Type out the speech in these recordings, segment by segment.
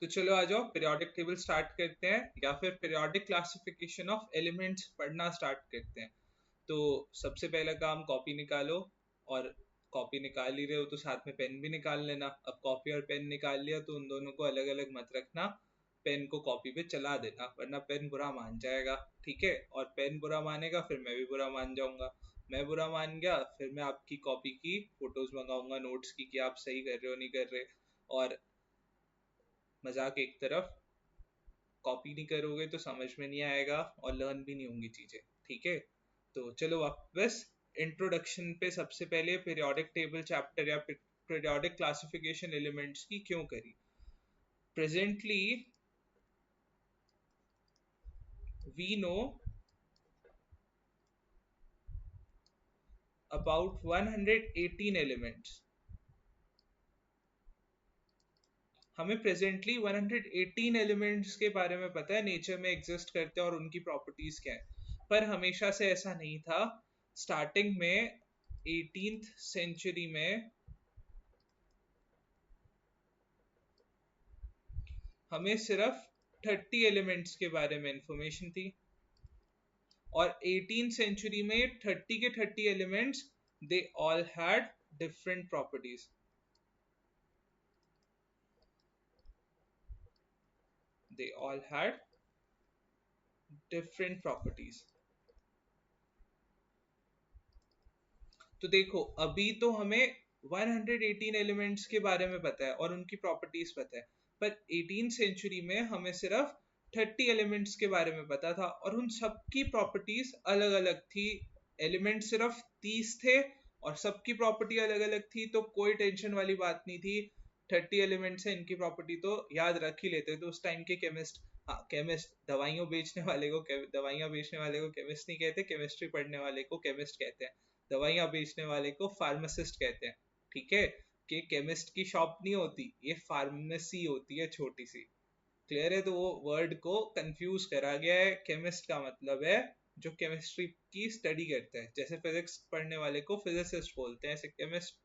तो चलो आ जाओ पीरियोडिक टेबल स्टार्ट करते हैं, या फिर पीरियोडिक क्लासिफिकेशन ऑफ एलिमेंट्स पढ़ना स्टार्ट करते हैं। तो सबसे पहला काम, कॉपी निकालो। और कॉपी निकाल ही रहे हो तो साथ में पेन भी निकाल लेना। अब कॉपी और पेन निकाल लिया तो उन दोनों को अलग अलग मत रखना, पेन को कॉपी पे चला देना, वरना पेन बुरा मान जाएगा। ठीक है, और पेन बुरा मानेगा फिर मैं भी बुरा मान जाऊंगा। मैं बुरा मान गया फिर मैं आपकी कॉपी की फोटोज मंगाऊंगा नोट्स की, कि आप सही कर रहे हो नहीं कर रहे। और मजाक एक तरफ, कॉपी नहीं करोगे तो समझ में नहीं आएगा और लर्न भी नहीं होंगी चीजें। ठीक है, तो चलो वापस इंट्रोडक्शन पे। सबसे पहले पीरियोडिक टेबल चैप्टर या पीरियोडिक क्लासिफिकेशन एलिमेंट्स की क्यों करी। Presently we know about 118 elements. हमें प्रेजेंटली 118 एलिमेंट्स के बारे में पता है, नेचर में एग्जिस्ट करते हैं और उनकी प्रॉपर्टीज क्या है। पर हमेशा से ऐसा नहीं था। स्टार्टिंग में 18th सेंचुरी में हमें सिर्फ 30 एलिमेंट्स के बारे में इंफॉर्मेशन थी। और 18th सेंचुरी में 30 के 30 elements, they all had different properties. They all had different properties. तो देखो, अभी तो हमें 118 एलिमेंट्स के बारे में पता है और उनकी प्रॉपर्टीज पता है। पर 18 सेंचुरी में हमें सिर्फ 30 एलिमेंट्स के बारे में पता था और उन सबकी प्रॉपर्टीज अलग अलग थी। एलिमेंट सिर्फ 30 थे और सबकी प्रॉपर्टी अलग अलग थी, तो कोई टेंशन वाली बात नहीं थी। 30 एलिमेंट्स है, इनकी प्रॉपर्टी तो याद रख ही लेते। तो उस टाइम के केमिस्ट, हाँ केमिस्ट, दवाइयाँ बेचने वाले को दवाइयाँ बेचने वाले को केमिस्ट नहीं कहते, केमिस्ट्री पढ़ने वाले को केमिस्ट कहते हैं। दवाइयाँ बेचने वाले को फार्मासिस्ट कहते हैं। ठीक है, कि केमिस्ट की शॉप नहीं होती, ये फार्मेसी होती है छोटी सी। क्लियर है, तो वो वर्ड को कंफ्यूज करा गया है। केमिस्ट का मतलब है जो केमिस्ट्री की स्टडी करते हैं। जैसे फिजिक्स पढ़ने वाले को फिजिसिस्ट बोलते हैं, ऐसे केमिस्ट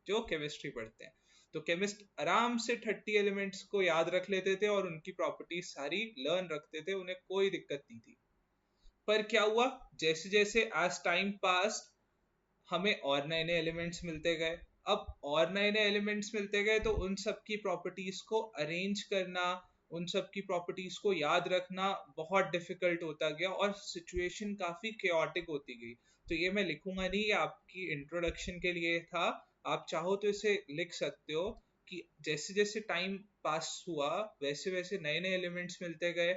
जो केमिस्ट्री पढ़ते हैं। तो केमिस्ट आराम से 30 एलिमेंट्स को याद रख लेते थे और उनकी प्रॉपर्टीज सारी लर्न रखते थे, उन्हें कोई दिक्कत नहीं थी। पर क्या हुआ, जैसे जैसे एज टाइम पास हमें और नए नए एलिमेंट्स मिलते गए। अब और नए नए एलिमेंट्स मिलते गए तो उन सब की प्रॉपर्टीज को अरेंज करना, उन सब की प्रॉपर्टीज को याद रखना बहुत डिफिकल्ट होता गया और सिचुएशन काफी केओटिक होती गई। तो ये मैं लिखूंगा नहीं, ये आपकी इंट्रोडक्शन के लिए था। आप चाहो तो इसे लिख सकते हो कि जैसे जैसे टाइम पास हुआ वैसे वैसे नए नए एलिमेंट्स मिलते गए।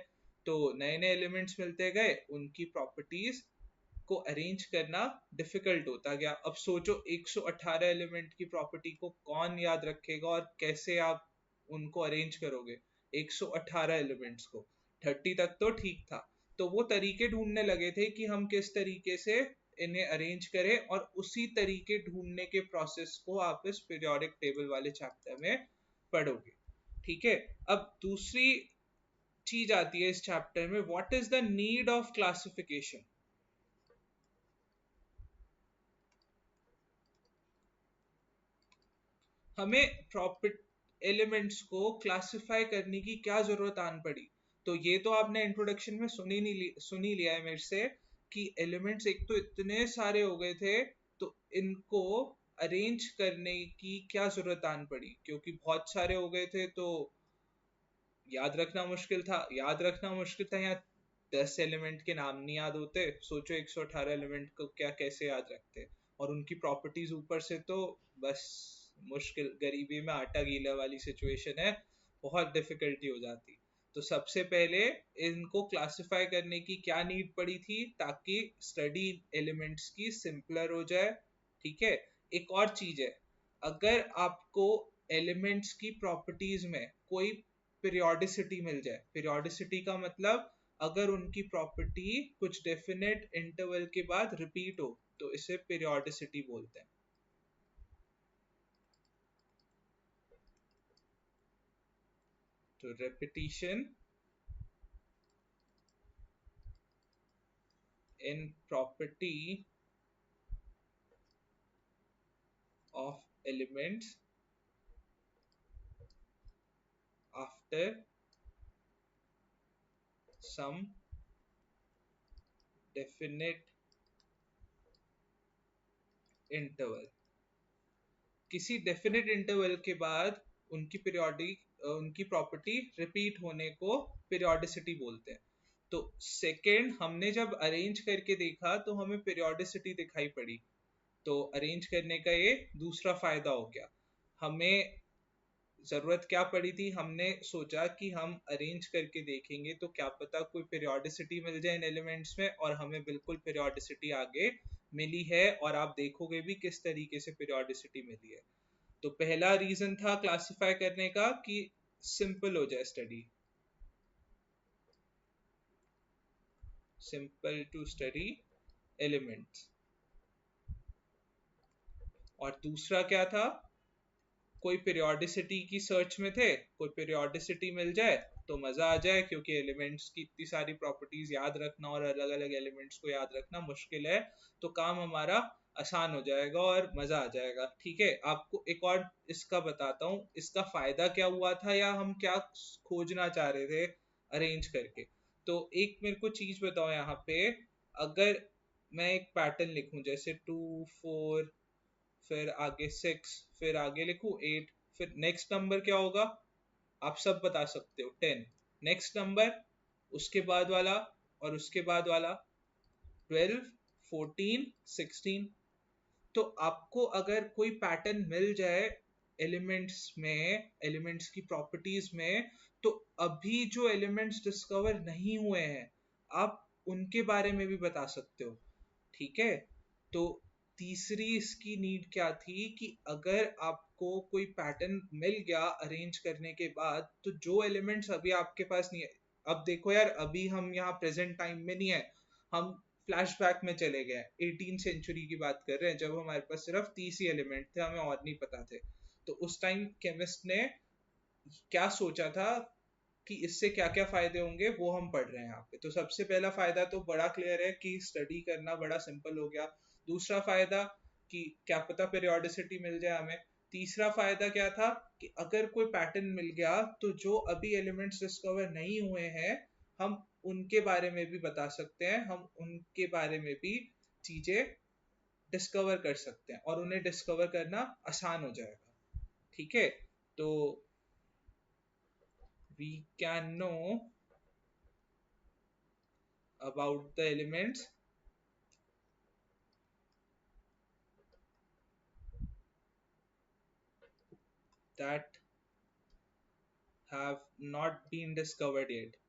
तो नए नए एलिमेंट्स मिलते गए, उनकी प्रॉपर्टीज को अरेंज करना डिफिकल्ट होता गया। अब सोचो 118 एलिमेंट की प्रॉपर्टी को कौन याद रखेगा और कैसे आप उनको अरेंज करोगे। 118 एलिमेंट्स को, 30 तक तो ठीक था। तो वो तरीके ढूंढने लगे थे कि हम किस तरीके से इन्हें अरेंज करें, और उसी तरीके ढूंढने के प्रोसेस को आप इस पीरियोडिक टेबल वाले चैप्टर में पढ़ोगे। ठीक है, अब दूसरी चीज आती है इस चैप्टर में, what is the need of classification. हमें प्रॉपर्ट एलिमेंट्स को क्लासिफाई करने की क्या जरूरत आन पड़ी। तो ये तो आपने इंट्रोडक्शन में सुन ही लिया है मेरे से, कि एलिमेंट्स एक तो इतने सारे हो गए थे, तो इनको अरेंज करने की क्या जरूरत आन पड़ी, क्योंकि बहुत सारे हो गए थे तो याद रखना मुश्किल था। याद रखना मुश्किल था, यहाँ 10 एलिमेंट के नाम नहीं याद होते, सोचो 118 एलिमेंट को क्या कैसे याद रखते। और उनकी प्रॉपर्टीज ऊपर से तो बस मुश्किल, गरीबी में आटा गीला वाली सिचुएशन है, बहुत डिफिकल्टी हो जाती। तो सबसे पहले इनको क्लासिफाई करने की क्या नीड पड़ी थी, ताकि स्टडी एलिमेंट्स की सिंपलर हो जाए। ठीक है, एक और चीज है, अगर आपको एलिमेंट्स की प्रॉपर्टीज में कोई पीरियोडिसिटी मिल जाए, पीरियोडिसिटी का मतलब अगर उनकी प्रॉपर्टी कुछ डेफिनेट इंटरवल के बाद रिपीट हो, तो इसे पीरियोडिसिटी बोलते हैं। तो repetition in property of elements after some definite interval, किसी डेफिनेट इंटरवल के बाद उनकी प्रॉपर्टी रिपीट होने को पीरियोडिसिटी बोलते हैं। तो सेकेंड हमने जब अरेंज करके देखा तो हमें पीरियोडिसिटी दिखाई पड़ी, तो अरेंज करने का ये दूसरा फायदा हो गया। हमें जरूरत क्या पड़ी थी, हमने सोचा कि हम अरेंज करके देखेंगे तो क्या पता कोई पीरियोडिसिटी मिल जाए इन एलिमेंट्स में, और हमें बिल्कुल पीरियोडिसिटी आगे मिली है, और आप देखोगे भी किस तरीके से पीरियोडिसिटी मिली है। तो पहला रीजन था क्लासिफाई करने का कि सिंपल हो जाए study, simple to study elements. और दूसरा क्या था, कोई पीरियोडिसिटी की सर्च में थे, कोई पीरियोडिसिटी मिल जाए तो मजा आ जाए, क्योंकि एलिमेंट्स की इतनी सारी प्रॉपर्टीज याद रखना और अलग अलग एलिमेंट्स को याद रखना मुश्किल है, तो काम हमारा आसान हो जाएगा और मजा आ जाएगा। ठीक है, आपको एक और इसका बताता हूँ, इसका फायदा क्या हुआ था या हम क्या खोजना चाह रहे थे अरेंज करके। तो एक मेरे को चीज बताओ यहाँ पे, अगर मैं एक पैटर्न लिखूं जैसे 2 4, फिर आगे 6, फिर आगे लिखूं 8, फिर नेक्स्ट नंबर क्या होगा आप सब बता सकते हो, 10, नेक्स्ट नंबर उसके बाद वाला और उसके बाद वाला 12, 14, 16। तो आपको अगर कोई पैटर्न मिल जाए एलिमेंट्स में, एलिमेंट्स की प्रॉपर्टीज में, तो अभी जो एलिमेंट्स डिस्कवर नहीं हुए हैं आप उनके बारे में भी बता सकते हो। ठीक है, तो तीसरी इसकी नीड क्या थी कि अगर आपको कोई पैटर्न मिल गया अरेंज करने के बाद, तो जो एलिमेंट्स अभी आपके पास नहीं है, अब देखो यार अभी हम यहाँ प्रेजेंट टाइम में नहीं है, हम फ्लैशबैक में चले गए, 18 सेंचुरी की बात कर रहे हैं जब हमारे पास सिर्फ 30 ही एलिमेंट थे, हमें और नहीं पता थे। तो उस टाइम केमिस्ट ने क्या सोचा था कि इससे क्या क्या फायदे होंगे वो हम पढ़ रहे हैं यहाँ पे। तो सबसे पहला फायदा तो बड़ा क्लियर है कि स्टडी करना बड़ा सिंपल हो गया। दूसरा फायदा कि क्या पता पीरियोडिसिटी मिल जाए हमें। तीसरा फायदा क्या था कि अगर कोई पैटर्न मिल गया तो जो अभी एलिमेंट्स डिस्कवर नहीं हुए हैं हम उनके बारे में भी बता सकते हैं, हम उनके बारे में भी चीजें डिस्कवर कर सकते हैं और उन्हें डिस्कवर करना आसान हो जाएगा। ठीक है, तो we can know about the elements that have not been discovered yet.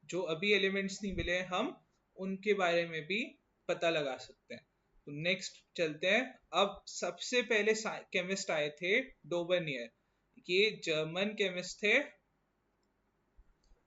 जो अभी एलिमेंट्स नहीं मिले हम उनके बारे में भी पता लगा सकते हैं। तो नेक्स्ट चलते हैं। अब सबसे पहले केमिस्ट आए थे डोबरनियर, ये जर्मन केमिस्ट थे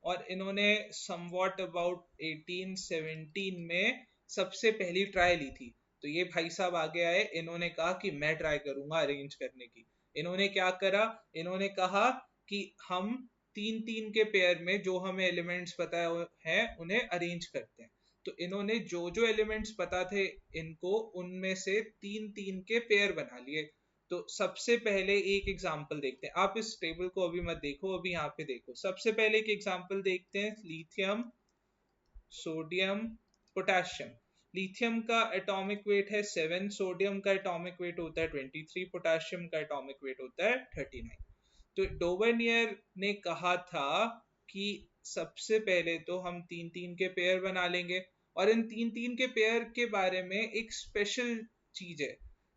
और इन्होंने समवॉट अबाउट 1817 में सबसे पहली ट्राई ली थी। तो ये भाई साहब आगे आए, इन्होंने कहा कि मैं ट्राई करूंगा अरेंज करने की। इन्होंने क्या करा, इन्होंने कहा कि हम तीन तीन के पेयर में जो हमें एलिमेंट्स पता है उन्हें अरेंज करते हैं। तो इन्होंने जो जो एलिमेंट्स पता थे इनको उनमें से तीन तीन के पेयर बना लिए। तो सबसे पहले एक एग्जांपल देखते हैं, आप इस टेबल को अभी मत देखो, अभी यहाँ पे देखो। सबसे पहले एक एग्जांपल देखते हैं, लिथियम, सोडियम, पोटेशियम। लिथियम का एटॉमिक वेट है 7, सोडियम का एटॉमिक वेट होता है 23, पोटेशियम का एटॉमिक वेट होता है 39। तो डोबरनियर ने कहा था कि सबसे पहले तो हम तीन तीन के पेयर बना लेंगे, और इन तीन तीन के पेयर के बारे में एक स्पेशल चीज है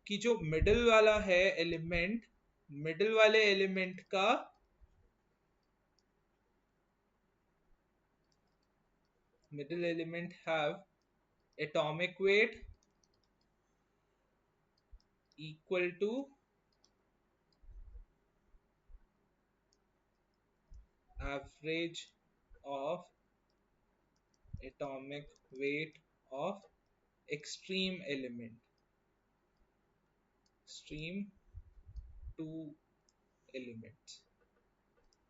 कि जो मिडिल वाला है एलिमेंट, मिडिल वाले एलिमेंट का middle element have atomic weight equal to average of atomic weight of extreme element, extreme two elements।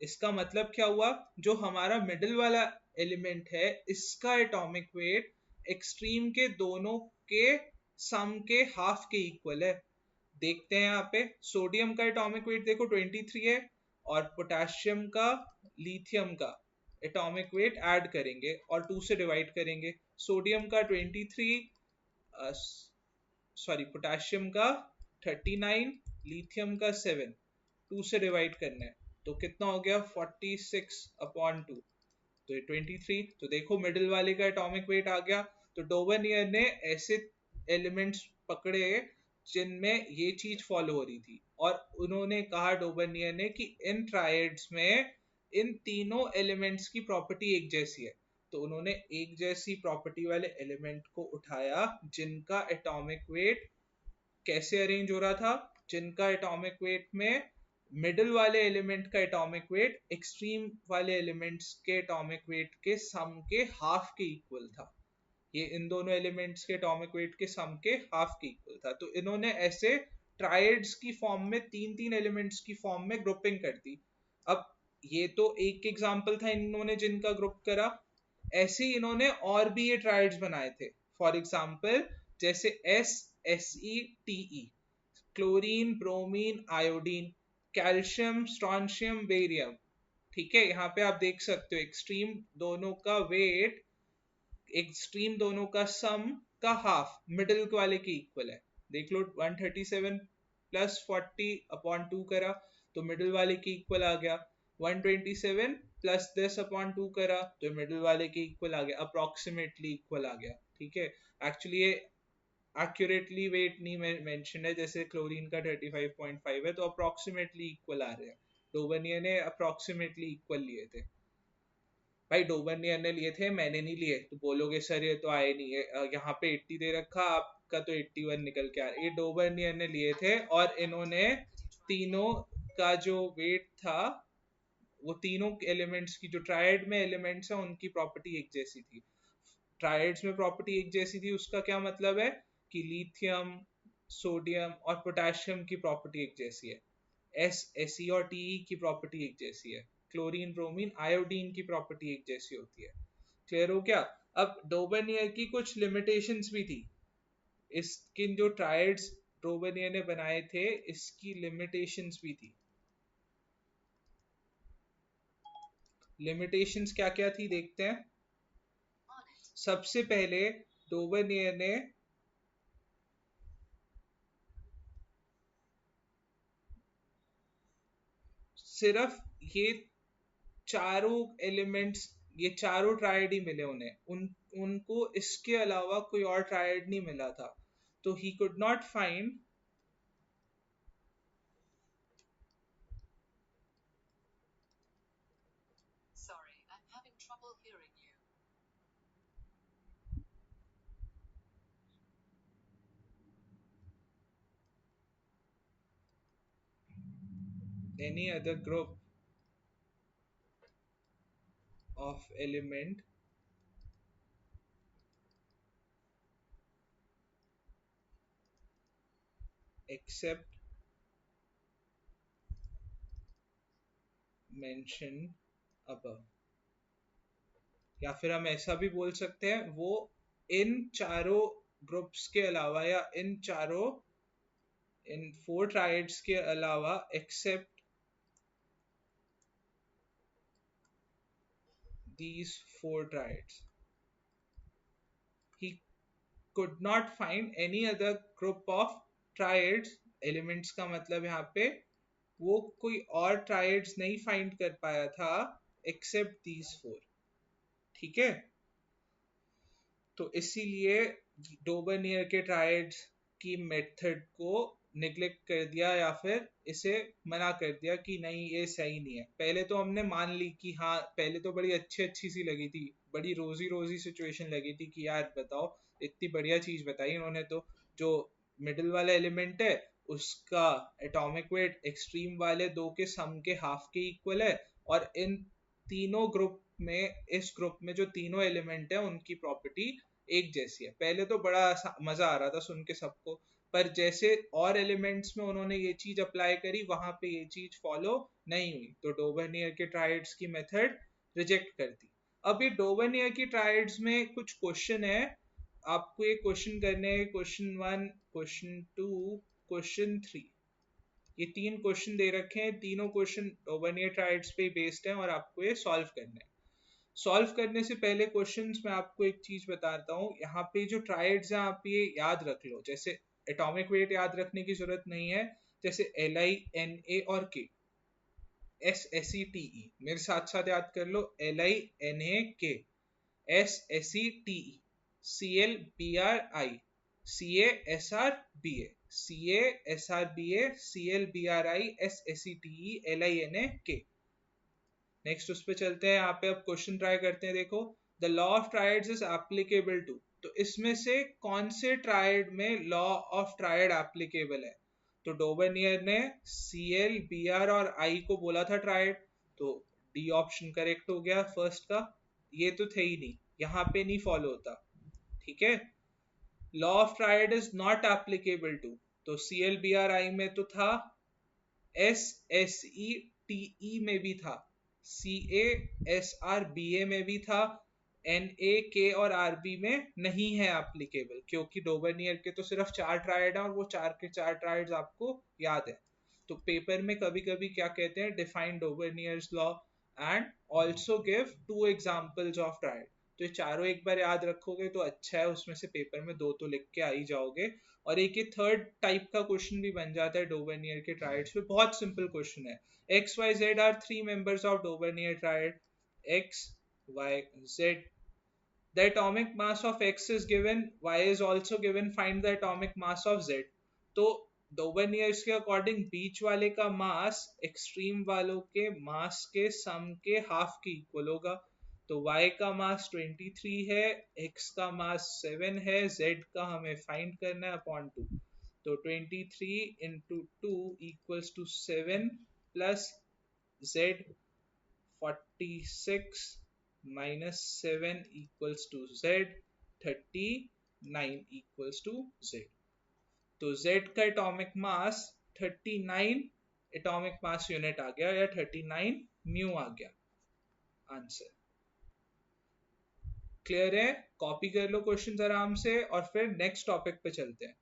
इसका मतलब क्या हुआ, जो हमारा मिडिल वाला एलिमेंट है इसका एटॉमिक वेट एक्सट्रीम के दोनों के सम के हाफ के इक्वल है। देखते हैं यहाँ पे सोडियम का एटॉमिक वेट देखो 23 है, और पोटेशियम का, लिथियम का एटॉमिक वेट ऐड करेंगे और 2 से डिवाइड करेंगे। सोडियम का 23, सॉरी पोटेशियम का 39, लिथियम का 7, 2 से डिवाइड करना है तो कितना हो गया 46/2, तो ये 23। तो देखो मिडिल वाले का एटॉमिक वेट आ गया। तो डोबरनियर ने ऐसे एलिमेंट्स पकड़े जिनमें ये चीज फॉलो हो रही थी, और उन्होंने कहा डोबरनियर ने कि इन ट्रायड्स में इन तीनों एलिमेंट्स की प्रॉपर्टी एक जैसी है। तो उन्होंने एक जैसी प्रॉपर्टी वाले एलिमेंट को उठाया जिनका एटॉमिक वेट कैसे अरेंज हो रहा था, जिनका एटॉमिक वेट में मिडिल वाले एलिमेंट का एटॉमिक वेट एक्सट्रीम वाले एलिमेंट्स के एटॉमिक वेट के सम के हाफ के इक्वल था। ये इन दोनों एलिमेंट्स के एटॉमिक वेट के सम के हाफ के इक्वल था। तो इन्होंने ऐसे ट्राइड्स की फॉर्म में तीन तीन एलिमेंट्स की फॉर्म में ग्रुपिंग कर दी। अब ये तो एक एग्जांपल था इन्होंने जिनका ग्रुप करा, ऐसे ही इन्होंने और भी ये ट्राइड्स बनाए थे। फॉर एग्जांपल जैसे SSE-TE, chlorine, bromine, iodine, calcium, strontium, barium. ठीक है, यहाँ पे आप देख सकते हो एक्सट्रीम दोनों का वेट एक्सट्रीम दोनों का सम का हाफ मिडिल वाले के इक्वल है। देख लो 137 प्लस 40/2 करा तो मिडिल वाले के इक्वल आ गया। 127 प्लस 10/2 करा तो मिडिल वाले के इक्वल आ गया, अप्रोक्सीमेटली इक्वल आ गया। ठीक है, एक्चुअली ये एक्यूरेटली वेट नहीं मेंशन है, जैसे क्लोरीन का 35.5 है तो अप्रोक्सीमेटली इक्वल आ रहे हैं। डोबरनियर ने अप्रोक्सीमेटली इक्वल लिए थे। भाई डोबरनियर ने लिए थे, मैंने नहीं लिए। तो बोलोगे सर ये तो आए नहीं है, यहाँ पे 80 दे रखा, आपका तो 81 निकल के आ रहा है। ये डोबरनियर ने लिए थे और इन्होंने तीनों का जो वेट था वो तीनों एलिमेंट्स की, जो ट्रायड में एलिमेंट्स है उनकी प्रॉपर्टी एक जैसी थी। ट्रायड्स में प्रॉपर्टी एक जैसी थी उसका क्या मतलब है कि लिथियम, सोडियम और पोटेशियम की प्रॉपर्टी एक जैसी है। SE और TE की प्रॉपर्टी एक जैसी है। क्लोरीन, ब्रोमीन, आयोडीन की प्रॉपर्टी एक जैसी होती है। क्लियर हो क्या? अब डोबरनियर की कुछ लिमिटेशंस भी थी। इसके जो ट्रायड्स डोबरनियर ने बनाए थे इसकी लिमिटेशंस भी थी। लिमिटेशंस क्या क्या थी देखते हैं। सबसे पहले डोबरनियर ने सिर्फ ये चारों एलिमेंट्स, ये चारों ट्रायड ही मिले उन्हें, उनको इसके अलावा कोई और ट्रायड नहीं मिला था। तो he could not find any other group of element except mentioned above। या फिर हम ऐसा भी बोल सकते हैं वो इन चारों ग्रुप्स के अलावा या इन चारों, इन 4 ट्रायड्स के अलावा accept these 4 triads, he could not find any other group of triads। Elements का मतलब यहाँ पे वो कोई और ट्रायड्स नहीं फाइंड कर पाया था एक्सेप्ट दीज 4। ठीक है, तो इसीलिए डोबरनियर के ट्रायड्स की मेथड को निग्लेक्ट कर दिया या फिर इसे मना कर दिया कि नहीं ये सही नहीं है। पहले तो हमने मान ली कि हाँ, पहले तो बड़ी अच्छी अच्छी सी लगी थी, बड़ी रोजी रोजी सिचुएशन लगी थी कि यार बताओ इतनी बढ़िया चीज बताई इन्होंने, तो जो मिडिल वाला एलिमेंट है उसका एटॉमिक वेट एक्सट्रीम वाले दो के सम के हाफ के इक्वल है, और इन तीनों ग्रुप में, इस ग्रुप में जो तीनों एलिमेंट है उनकी प्रॉपर्टी एक जैसी है। पहले तो बड़ा मजा आ रहा था सुन के सबको, पर जैसे और एलिमेंट्स में उन्होंने ये चीज अप्लाई करी वहां पे ये चीज फॉलो नहीं हुई, तो डोबरनियर के ट्रायड्स की मेथड रिजेक्ट कर दी। अब ये डोबरनियर की ट्रायड्स में कुछ क्वेश्चन है आपको ये क्वेश्चन करने हैं, क्वेश्चन 1, क्वेश्चन 2, क्वेश्चन 3। ये 3 क्वेश्चन दे रखे हैं, तीनों क्वेश्चन डोबर्नियर ट्रायड्स पे बेस्ड हैं और आपको ये सॉल्व करने हैं। सॉल्व करने से पहले क्वेश्चंस में आपको एक चीज बताता हूँ, यहाँ पे जो ट्रायड्स हैं आप ये याद रख लो। जैसे एटॉमिक वेट याद रखने की जरूरत नहीं है, जैसे Li, Na और K, SSETE मेरे साथ साथ याद कर लो, Li, Na, K, SSETE, Cl, Br, I, Ca, Sr, Ba, Ca, Sr, Ba, Cl, Br, I, SSETE, Li, Na, K। Next उस पे चलते हैं। यहाँ पे अब क्वेश्चन ट्राई करते हैं। देखो, the law of triads is applicable to, तो इसमें से कौन से ट्रायड में लॉ ऑफ ट्रायड एप्लीकेबल है? तो डोबर्नियर ने Cl, Br और I को बोला था ट्रायड, तो डी ऑप्शन करेक्ट हो गया फर्स्ट का। ये तो थे ही नहीं, यहाँ पे नहीं फॉलो होता, ठीक है। Law of triad is not applicable to, तो Cl, Br, I में तो था, SSETE में भी था, CA, SR, BA में भी था, NA, K और RB में नहीं है एप्लीकेबल, क्योंकि डोबर्नियर के तो सिर्फ 4 ट्रायड है और वो 4 के 4 ट्रायड्स आपको याद है। तो पेपर में कभी कभी क्या कहते हैं, define Dobereiner's law and also give 2 examples of triad. तो ये चारों एक बार याद रखोगे तो अच्छा है, उसमें से पेपर में 2 तो लिख के आ ही जाओगे। और एक ये थर्ड टाइप का क्वेश्चन भी बन जाता है डोबर्नियर के ट्रायड्स पे, बहुत सिंपल क्वेश्चन है। X, Y, Z are 3 members of Dovernier triad. X, Y, Z. The atomic mass of X is given, Y is also given. Find the atomic mass of Z. तो डोबर्नियर्स के according बीच वाले का मास extreme वालों के मास के सम के half के equal होगा। तो y का मास 23 है, x का मास 7 है, z का हमें फाइंड करना है अपॉन 2। तो 23 into 2 equals to 7 plus z 46 minus 7 equals to z 39 equals to z। तो Z का atomic mass 39 atomic mass unit आ गया, या 39 म्यू आ गया आंसर। क्लियर है? कॉपी कर लो क्वेश्चंस आराम से और फिर नेक्स्ट टॉपिक पे चलते हैं।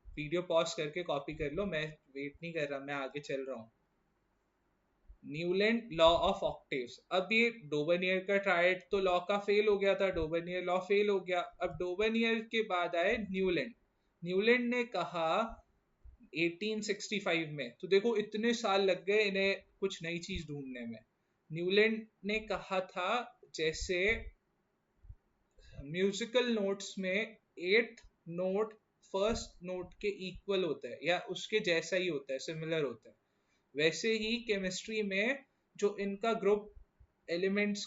वीडियो पॉज करके कॉपी कर लो, मैं वेट नहीं कर रहा, मैं आगे चल रहा हूँ। Newland law of octaves. अब ये डोबर्नियर का ट्रायड तो लॉ का फेल हो गया था, डोबर्नियर लॉ फेल हो गया। अब डोबर्नियर के बाद आए न्यूलैंड। न्यूलैंड ने कहा 1865 में, तो देखो इतने साल लग गए इन्हें कुछ नई चीज ढूंढने में। न्यूलैंड ने कहा था जैसे म्यूजिकल नोट्स में 8th नोट फर्स्ट नोट के इक्वल होता है या उसके जैसा ही होता है, सिमिलर होता है, वैसे ही केमिस्ट्री में जो इनका ग्रुप एलिमेंट्स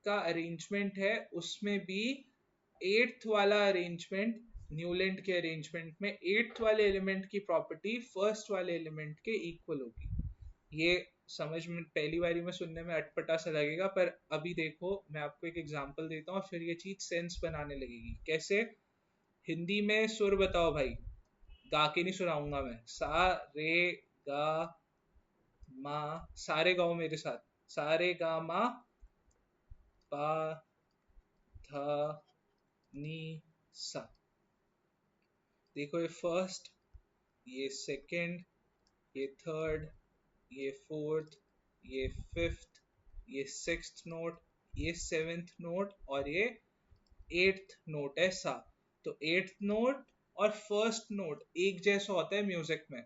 का अरेंजमेंट है उसमें भी 8th वाला अरेंजमेंट, न्यूलैंड के अरेंजमेंट में 8th वाले एलिमेंट की प्रॉपर्टी फर्स्ट वाले एलिमेंट के इक्वल होगी। ये समझ में पहली बारी में सुनने में अटपटा सा लगेगा, पर अभी देखो मैं आपको एक एग्जांपल देता हूँ, फिर ये चीज सेंस बनाने लगेगी। कैसे? हिंदी में सुर बताओ भाई, गा के नहीं सुनाऊंगा मैं। सा रे गा मा, सारे गाओ मेरे साथ, सारे गा मा पा धा नी सा। देखो ये फर्स्ट, ये सेकंड, ये थर्ड, ये फोर्थ, ये फिफ्थ, ये सिक्स्थ नोट, ये सेवेंथ नोट और ये 8th नोट है सा। तो 8th नोट और फर्स्ट नोट एक जैसा होता है म्यूजिक में।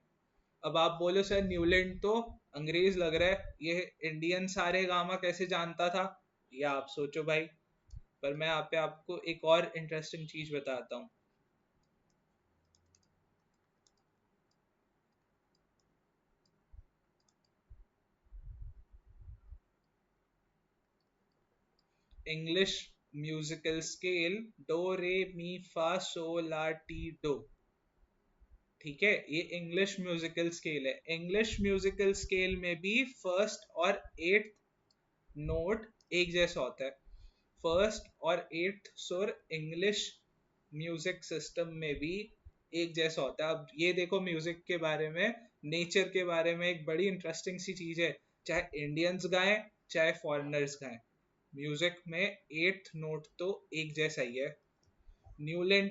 अब आप बोलो सर न्यूलैंड तो अंग्रेज लग रहा है, ये इंडियन सारे गामा कैसे जानता था? ये आप सोचो भाई। पर मैं यहाँ पे आपको एक और इंटरेस्टिंग चीज बताता हूँ। इंग्लिश म्यूजिकल स्केल डो रे मी फा सो ला टी डो, ठीक है, ये इंग्लिश म्यूजिकल स्केल है। इंग्लिश म्यूजिकल स्केल में भी फर्स्ट और 8th नोट एक जैसा होता है। फर्स्ट और 8th सुर इंग्लिश म्यूजिक सिस्टम में भी एक जैसा होता है। अब ये देखो म्यूजिक के बारे में, नेचर के बारे में एक बड़ी इंटरेस्टिंग सी चीज है, चाहे इंडियंस गाएं चाहे फॉरेनर्स गाएं, म्यूजिक में 8th नोट तो एक जैसा ही है। न्यूलैंड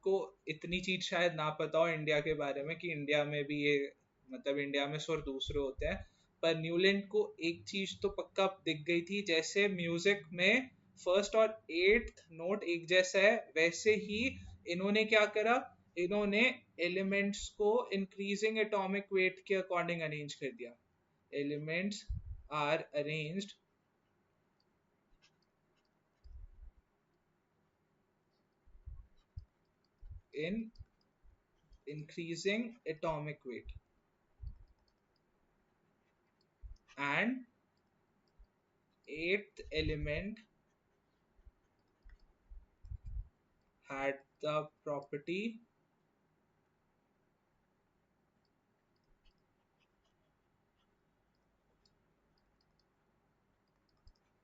को इतनी चीज शायद ना पता हो इंडिया के बारे में कि इंडिया में भी ये, मतलब इंडिया में स्वर दूसरे होते हैं, पर न्यूलैंड को एक चीज तो पक्का दिख गई थी, जैसे म्यूजिक में फर्स्ट और एट्थ नोट एक जैसा है, वैसे ही इन्होंने क्या करा, इन्होंने एलिमेंट्स को इंक्रीजिंग एटॉमिक वेट के अकॉर्डिंग अरेंज कर दिया. Elements are arranged in increasing atomic weight, and eighth element had the property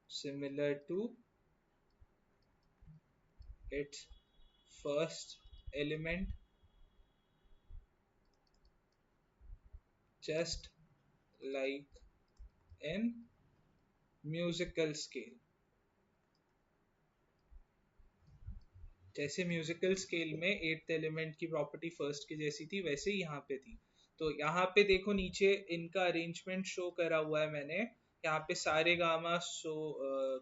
similar to its first element, just like in musical scale. जैसे म्यूजिकल स्केल में eighth element की property first की जैसी थी, वैसे ही यहाँ पे थी. तो यहाँ पे देखो नीचे इनका अरेंजमेंट शो करा हुआ है मैंने. यहाँ पे सारे गामा सो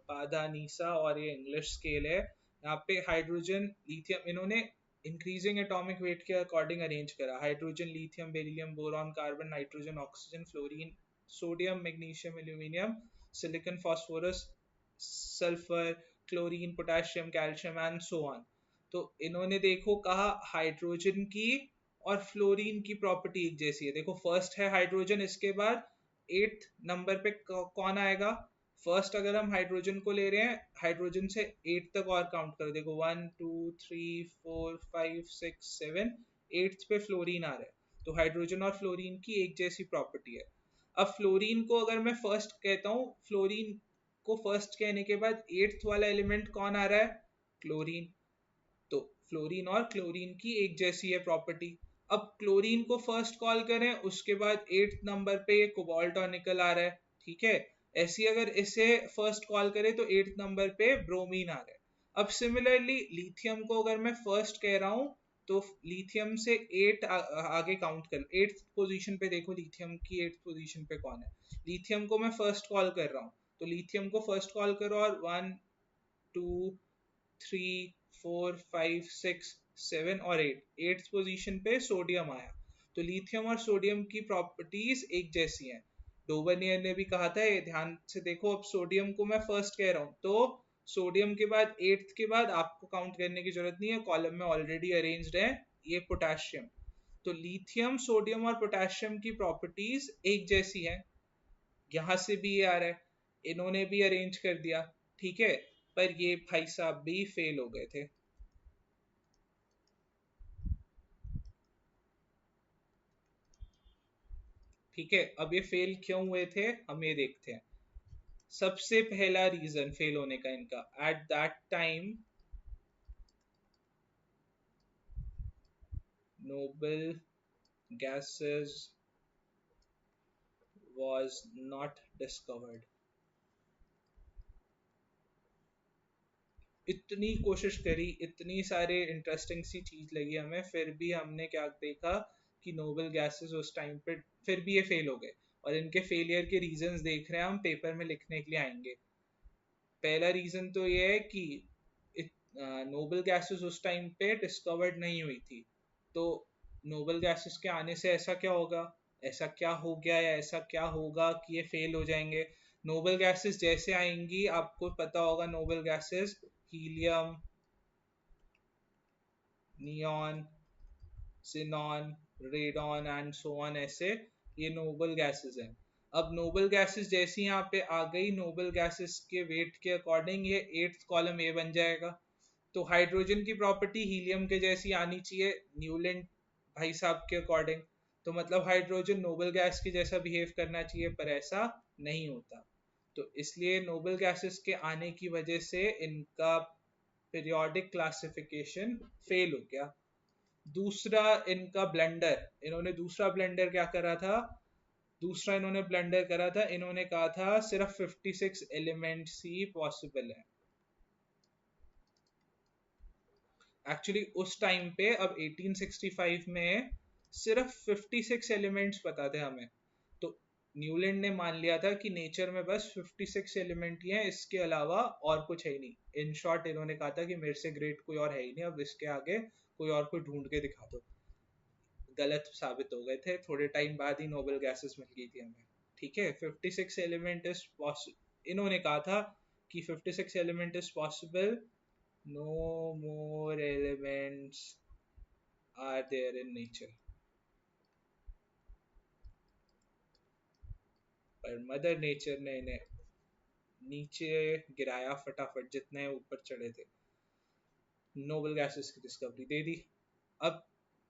पाधा नीसा और ये इंग्लिश स्केल है. यहाँ पे हाइड्रोजन लिथियम इन्होंने इंक्रीजिंग एटॉमिक वेट के अकॉर्डिंग अरेंज करा. Hydrogen lithium beryllium boron carbon nitrogen oxygen fluorine sodium magnesium aluminium silicon phosphorus sulphur chlorine potassium calcium and so on. तो इन्होंने देखो कहा हाइड्रोजन की और फ्लोरीन की प्रॉपर्टी एक जैसी है. देखो फर्स्ट है हाइड्रोजन, इसके बाद एट्थ नंबर पे कौन आएगा. फर्स्ट अगर हम हाइड्रोजन को ले रहे हैं, हाइड्रोजन से एट तक और काउंट करो. देखो 1 2 3 4 5 6 7, एट्थ पे फ्लोरीन आ रहा है. तो हाइड्रोजन और फ्लोरीन की एक जैसी प्रॉपर्टी है. अब फ्लोरीन को अगर मैं फर्स्ट कहता हूँ, फ्लोरीन को फर्स्ट कहने के बाद एट्थ वाला एलिमेंट कौन आ रहा है, क्लोरीन. तो फ्लोरीन और क्लोरीन की एक जैसी है प्रॉपर्टी. अब क्लोरीन को फर्स्ट कॉल करें, उसके बाद एट्थ नंबर पे कोबाल्ट और निकल आ रहा है. ठीक है, ऐसी अगर इसे फर्स्ट कॉल करें तो एट्थ नंबर पे ब्रोमीन आ रहा है. अब सिमिलरली लिथियम को अगर मैं फर्स्ट कह रहा हूँ, तो लिथियम से आगे काउंट कर, एट्थ पोजीशन पे देखो लिथियम की एट्थ पोजीशन पे कौन है. लिथियम को मैं फर्स्ट कॉल कर रहा हूँ, तो लिथियम को फर्स्ट कॉल करो और 1 2 3 4 5 6 7 और एट्थ पोजीशन पे सोडियम आया. तो लिथियम और सोडियम की प्रॉपर्टीज एक जैसी हैं. डोबरनियर ने भी कहा था, ये ध्यान से देखो. अब सोडियम को मैं फर्स्ट कह रहा हूँ, तो सोडियम के बाद एट्थ के बाद आपको काउंट करने की जरूरत नहीं है, कॉलम में ऑलरेडी अरेंज्ड है ये पोटेशियम. तो लिथियम सोडियम और पोटेशियम की प्रॉपर्टीज एक जैसी हैं. यहाँ से भी ये आ रहा है, इन्होंने भी अरेंज कर दिया. ठीक है, पर ये भाई साहब भी फेल हो गए थे. ठीक है, अब ये फेल क्यों हुए थे हम ये देखते हैं. सबसे पहला रीजन फेल होने का इनका, at that time noble gases was not discovered. इतनी कोशिश करी, इतनी सारे इंटरेस्टिंग सी चीज लगी हमें, फिर भी हमने क्या देखा कि नोबल गैसेस उस टाइम पे फिर भी ये फेल हो गए. और इनके फेलियर के रीजंस देख रहे हैं हम, पेपर में लिखने के लिए आएंगे. पहला रीजन तो ये है कि नोबल गैसेस उस टाइम पे डिस्कवर्ड नहीं हुई थी. तो नोबल गैसेस के आने से ऐसा क्या होगा, ऐसा क्या हो गया या ऐसा क्या होगा कि ये फेल हो जाएंगे. नोबल गैसेस जैसे आएंगी आपको पता होगा, noble gases helium, neon, xenon, radon and so on, ऐसे ये नोबल गैसेस हैं. अब नोबल गैसेस जैसी यहाँ पे आ गई, नोबल गैसेस के वेट के अकॉर्डिंग ये एट्थ कॉलम ए बन जाएगा. तो हाइड्रोजन की प्रॉपर्टी हीलियम के जैसी आनी चाहिए न्यूलैंड भाई साहब के अकॉर्डिंग. तो मतलब हाइड्रोजन नोबल गैस के जैसा बिहेव करना चाहिए, पर ऐसा नहीं होता. तो इसलिए नोबल गैसेस के आने की वजह से इनका पीरियोडिक क्लासिफिकेशन फेल हो गया. दूसरा इनका ब्लेंडर, इन्होंने दूसरा ब्लेंडर क्या करा था, दूसरा इन्होंने ब्लेंडर करा था, इन्होंने कहा था सिर्फ 56 एलिमेंट्स ही पॉसिबल है. एक्चुअली उस टाइम पे, अब 1865 में सिर्फ 56 एलिमेंट्स पता थे हमें। तो न्यूलैंड ने मान लिया था कि नेचर में बस 56 एलिमेंट ही हैं, इसके अलावा और कुछ है ही नहीं। इन शॉर्ट इन्होंने कहा था कि मेरे से ग्रेट कोई और है ही नहीं, अब इसके आगे कोई और कोई ढूंढ के दिखा दो। गलत साबित हो गए थे, थोड़े टाइम बाद ही नोबेल गैसेस मिल गई थी हमें। ठीक है, 56 एलिमेंट इज पॉसिबल, इन्होंने कहा था कि 56 element is possible, no more elements are there in nature। पर मदर नेचर ने इन्हें नीचे गिराया फटाफट, जितने ऊपर चढ़े थे। नोबेल गैसेस की डिस्कवरी दे दी। अब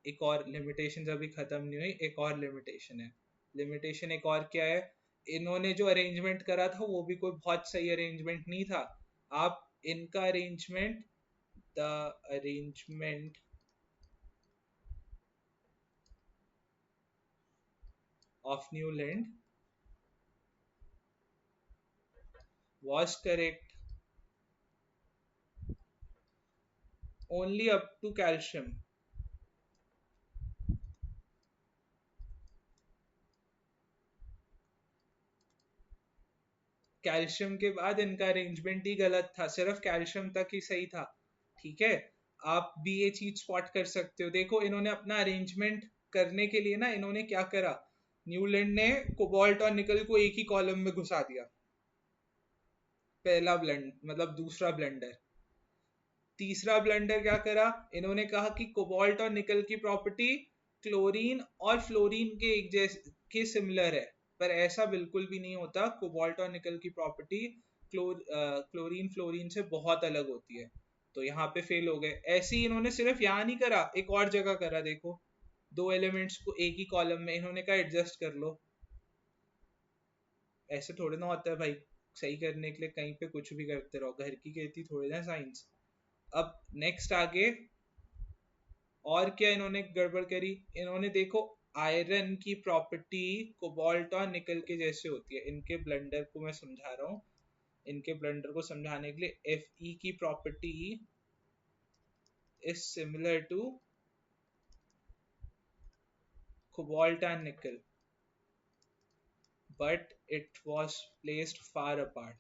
एक और लिमिटेशन अभी खत्म नहीं हुई, एक और लिमिटेशन है। लिमिटेशन एक और क्या है, इन्होंने जो अरेंजमेंट करा था वो भी कोई बहुत सही अरेंजमेंट नहीं था। आप इनका arrangement, the arrangement of Newland was correct only up to calcium। Calcium के बाद इनका अरेंजमेंट ही गलत था, सिर्फ कैल्शियम तक ही सही था। ठीक है, आप भी ये चीज स्पॉट कर सकते हो। देखो इन्होंने अपना अरेंजमेंट करने के लिए ना, इन्होंने क्या करा, न्यूलैंड ने कोबाल्ट और निकल को एक ही कॉलम में घुसा दिया। पहला ब्लेंड मतलब दूसरा ब्लेंडर। तीसरा ब्लेंडर क्या करा, इन्होंने कहा कि कोबाल्ट और निकल की प्रॉपर्टी क्लोरीन और फ्लोरीन के एक जैसे के सिमिलर है, पर ऐसा बिल्कुल भी नहीं होता। कोबाल्ट और निकल की प्रॉपर्टी क्लोरीन फ्लोरीन से बहुत अलग होती है। तो यहाँ पे फेल हो गए। ऐसे ही इन्होंने सिर्फ यहाँ नहीं करा, एक और जगह करा। देखो दो एलिमेंट्स को एक ही कॉलम में, इन्होंने कहा एडजस्ट कर लो। ऐसे थोड़े ना होता है भाई, सही करने के लिए कहीं पे कुछ भी करते रहो, घर की खेती थोड़ी ना साइंस। अब नेक्स्ट आगे और क्या इन्होंने गड़बड़ करी, इन्होंने देखो आयरन की प्रॉपर्टी कोबाल्ट और निकल के जैसे होती है। इनके ब्लेंडर को मैं समझा रहा हूँ, इनके ब्लेंडर को समझाने के लिए, Fe की property is similar to cobalt and nickel, but it was placed far apart।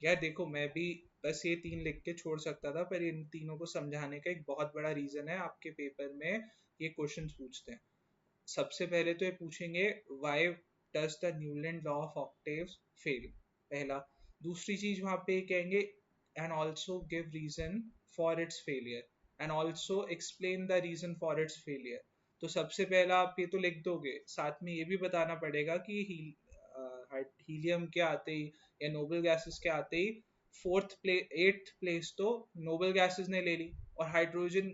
यार देखो, मैं भी बस ये तीन लिख के छोड़ सकता था, पर इन तीनों को समझाने का एक बहुत बड़ा रीजन है। आपके पेपर में ये क्वेश्चंस पूछते हैं। सबसे पहले तो ये पूछेंगे, why does the Newland law of octaves fail, पहला। दूसरी चीज वहां पे कहेंगे, and also give reason for its failure, and also explain the reason for its failure। तो सबसे पहला आप ये तो लिख दोगे, साथ में ये भी बताना पड़ेगा कि हीलियम के आते ही या नोबल गैसेस के आते ही एट्थ प्लेस तो नोबल गैसेस ने ले ली, और हाइड्रोजन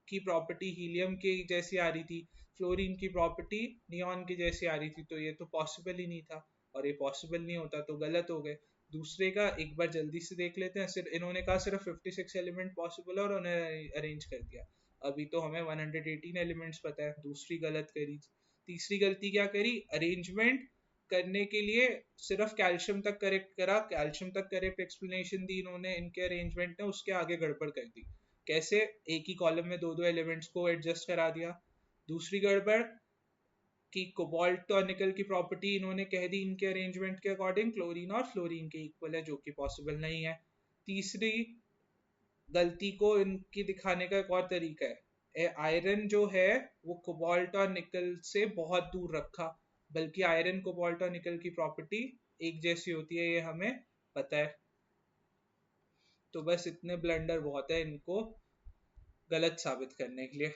की प्रॉपर्टी हीलियम की जैसी आ रही थी, फ्लोरीन की प्रॉपर्टी नियॉन की जैसी आ रही थी। तो ये तो पॉसिबल ही नहीं था, और ये पॉसिबल नहीं होता तो गलत हो गए। दूसरे का एक बार जल्दी से देख लेते हैं। सिर्फ इन्होंने कहा सिर्फ 56 एलिमेंट पॉसिबल है और उन्हें अरेंज कर दिया। अभी तो हमें 118 एलिमेंट्स पता है, दूसरी गलत करी। तीसरी गलती क्या करी, अरेंजमेंट करने के लिए सिर्फ कैल्शियम तक करेक्ट करा, कैल्शियम तक करेक्ट एक्सप्लेनेशन दी इन्होंने इनके अरेंजमेंट ने, उसके आगे गड़बड़ कर दी। कैसे, एक ही कॉलम में दो दो एलिमेंट्स को एडजस्ट करा दिया। दूसरी गड़बड़ कि कोबाल्ट और निकल की प्रॉपर्टी इन्होंने कह दी इनके अरेंजमेंट के अकॉर्डिंग क्लोरीन और फ्लोरीन के इक्वल है, जो कि पॉसिबल नहीं है। तीसरी गलती को इनकी दिखाने का एक और तरीका है, आयरन जो है वो कोबाल्ट और निकल से बहुत दूर रखा, बल्कि आयरन कोबाल्ट और निकल की प्रॉपर्टी एक जैसी होती है, ये हमें पता है। तो बस इतने ब्लंडर बहुत है इनको गलत साबित करने के लिए।